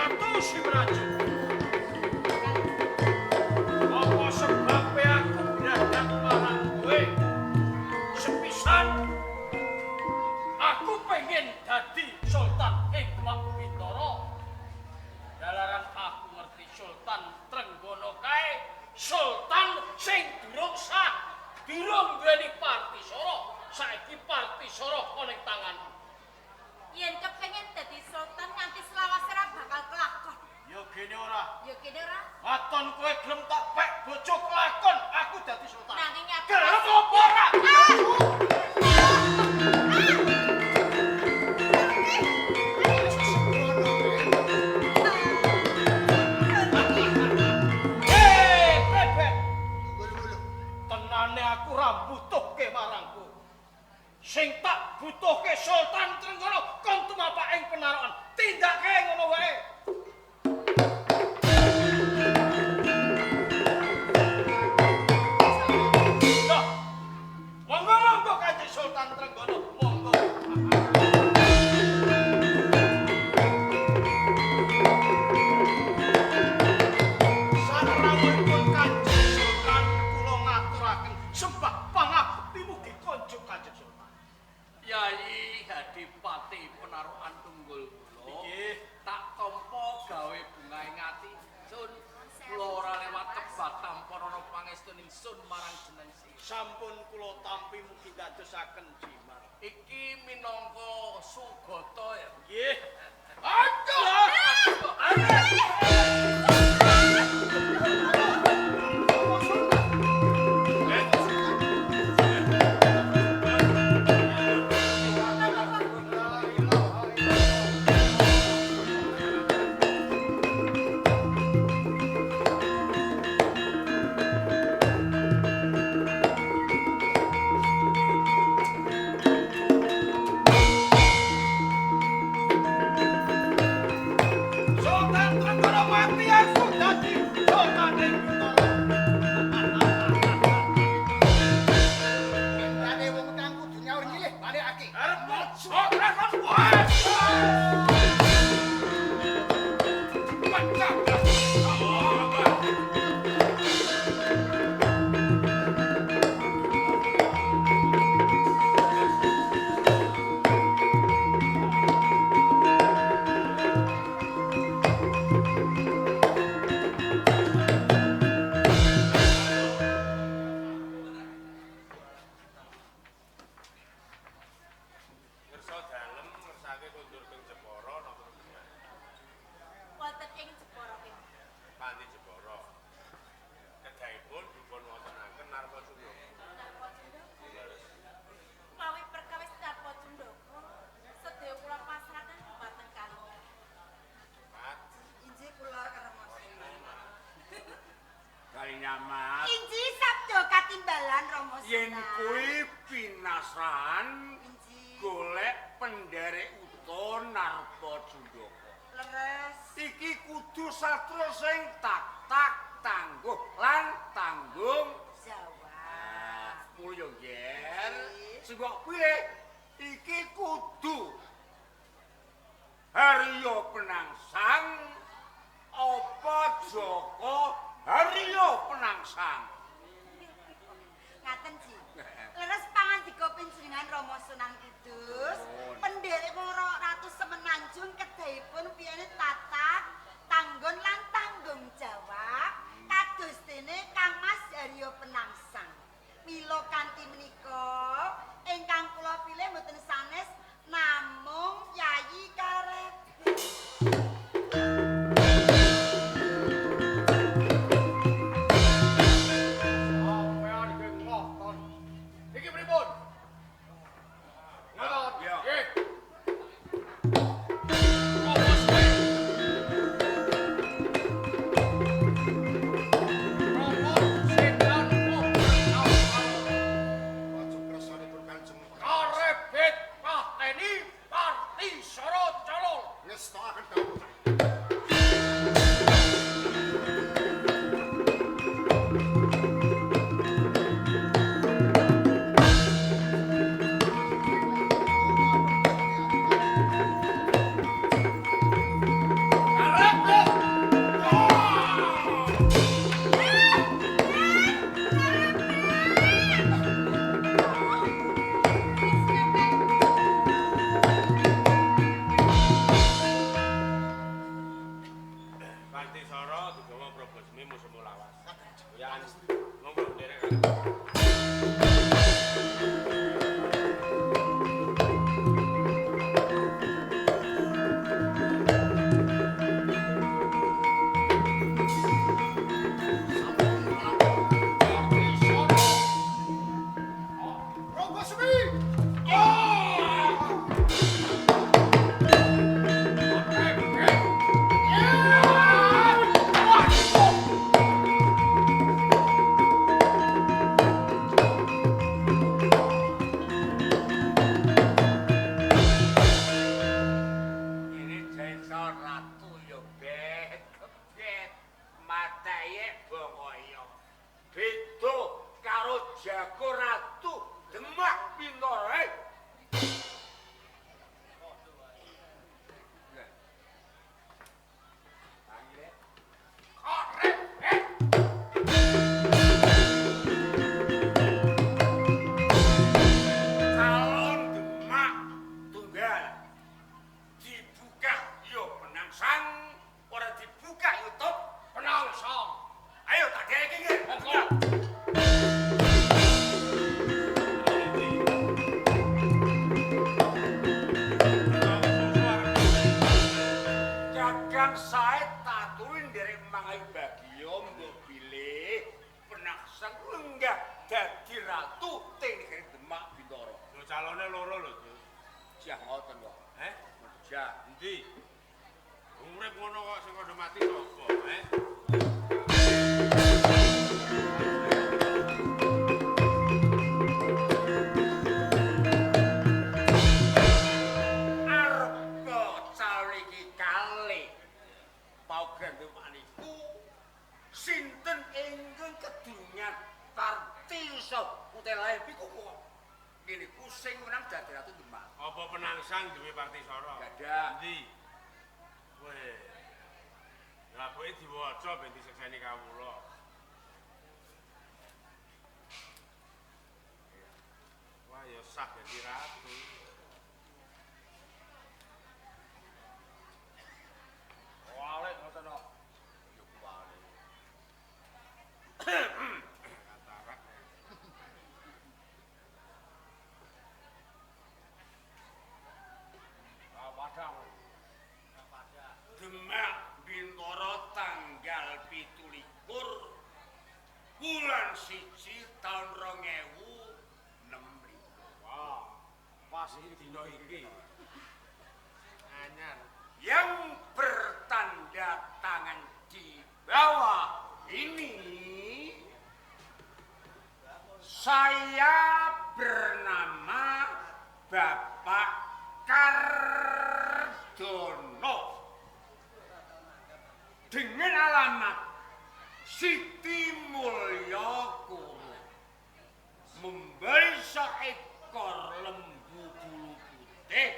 Ratu Simraju. Apa sebabnya aku beradak marang kowe? Sepisan aku pengen dadi sultan ing Demak Bintara. Dalaran aku ngerti Sultan Trenggono kae, sultan sing durung sah, durung duweni partisara. Saiki partisara ana ing tanganku. Yen kepengin dadi sultan nganti selawase ra bakal kelakon. Ya gene ora. Ya kene ora. Aton kowe gelem tak pek bojo kelakon, aku dadi sultan. Nanging nyata. Gelem apa ora? Tenane aku ra butuhke marangku. Sing tak butuhke Sultan Trenggono kon tumapak ing penarokan. Tindake ngono wae. Loh. Monggo Kanjeng Sultan Trenggono, monggo. Sarawuhipun Kanjeng Sultan kula ngaturaken sembah pangabekti mugi konjuk Kanjeng Sultan. Yai Hadipati Penarukan Tunggul kula. Nggih. Tak tampa gawe bungae ngati. Sun kula ora lewat kebat tanpa ana pangestuning sun marang jeneng si. Sampun kula tampi mugi dadosaken jimat. Iki minangka sugata ya. Nggih. Sultan Trenggono mati aku dadi sultan ing Bintara. Kene wong kang kudu nyaur nyilih balekake. Arep ora kon wae. Pecah. Ngersa dalem ngersake kondur teng Jepara napa gimana? Wonten ing Jepara ing. Panti Jepara. Kedahipun dipun wontenaken Narpa Sundaka. Mawi perkawis Narpa Sundaka, sedaya kula pasrahaken dhumateng kaliyan. Pat, Injih kula Rama. Kali nyamat. Injih sabda katimbalan Rama Yen Sunan. kuwi pinasran Injih golek penderek uta Narpa Sundaka. leres. Iki kudu satra sing tak tangguh lan tanggung Jawab. mulya ger. Sebab piye? Iki kudu Harya Penangsang apa Jaka Harya Penangsang. Ngaten Ji. Leres pangandika panjenengan Rama Sunan Kudus. Penderek Mara Ratu Semenanjung kedahipun piyane tatah, tanggon lan tanggung jawab kados dene Kangmas Harya Penangsang. Mila kanthi menika ingkang kula pilih mboten sanes namung Yayi Karep. Sampeyan iki ngoten. Iki pripun? Ngoten. Ya. Nggih. Apa sih? Romo sedan aja kersanipun Kanjeng karebet pateni partisara calon. ngestakaken dawuh. Karep Ayo Bagio mbok pilih penaksang lenggah dadi ratu teng negeri Demak Bintoro. Lho calone loro lho, Gus. Jah ngoten kok. Jah. Endi? Urip ngono kok sing kandha mati sapa, Arep calon iki kalih paugeran maniku sinten ingkang kedunyan Kartisa Kutelae piku kok niku sing menang dadi ratu Demak. Apa penangsang duwe Partisara? Gadah. Endi? Weh. Lah kowe diwaca ben disekseni kawula. Wah, ya sah dadi ratu. Walek ngoten kok. Yo kuwale. Katarak. Demak Bintoro tanggal 17 bulan 1 tahun 2006. Wah, pas iki dina iki. Anyar. Yang bertanda tangan di bawah ini saya bernama Bapak Kardono dengan alamat Siti Mulya Kuno, membeli seekor lembu bulu putih,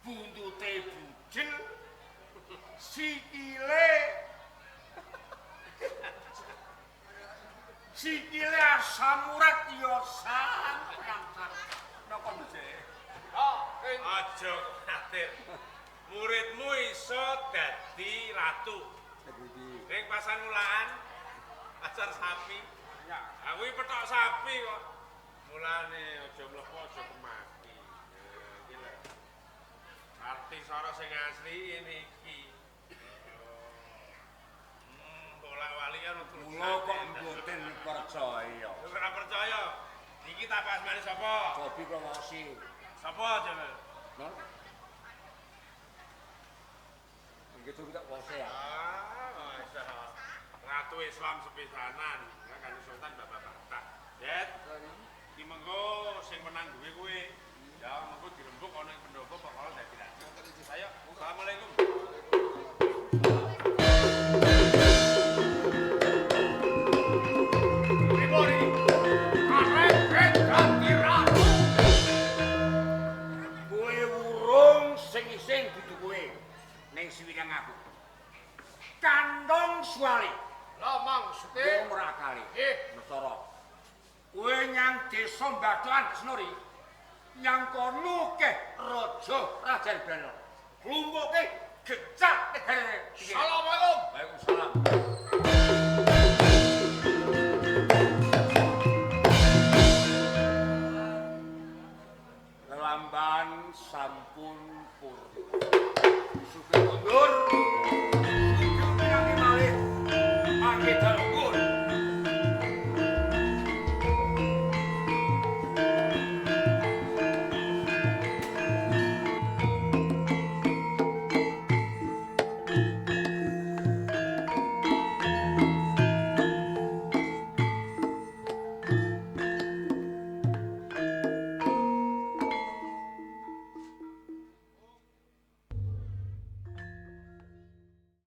buntute bujel, sikile asam urat ya sangat napa mesti. Aja khawatir. Muridmu iso dadi ratu. Ning Pasanulaan ajar sapi. Aku iki petok sapi kok. Mulane aja mlebu aja kemaki. Iki lho. Partisara sing asli ini iki. Bola-wali kan Mula kok mboten percaya. ora percaya. Iki tapas mari sapa? Kopi promosi. Sapa jenenge? Nah. Begitu kita pose ya. Masya Ratu Islam sepisanan. Ya kan Sultan Bapak Batak. Yet. Ki mengko sing menang duwe kowe. Ya mengko dirembuk ana ing pendopo pokoke dadi ratu. Ayo, Assalamualaikum. Kowe urung sing ising dudu kowe ning siwinang aku. Kandong suwali. Lah maksude Kowe ora kali. Mesara. Kowe nyang desa Mbadhan Snori. Nyang kono keh raja Rajan Brana. Klumpuke gecak negare. Assalamualaikum. Waalaikumsalam. Lamban sampun purna. Sugeng mundur. Sugeng menangi malih. Mangke dalu.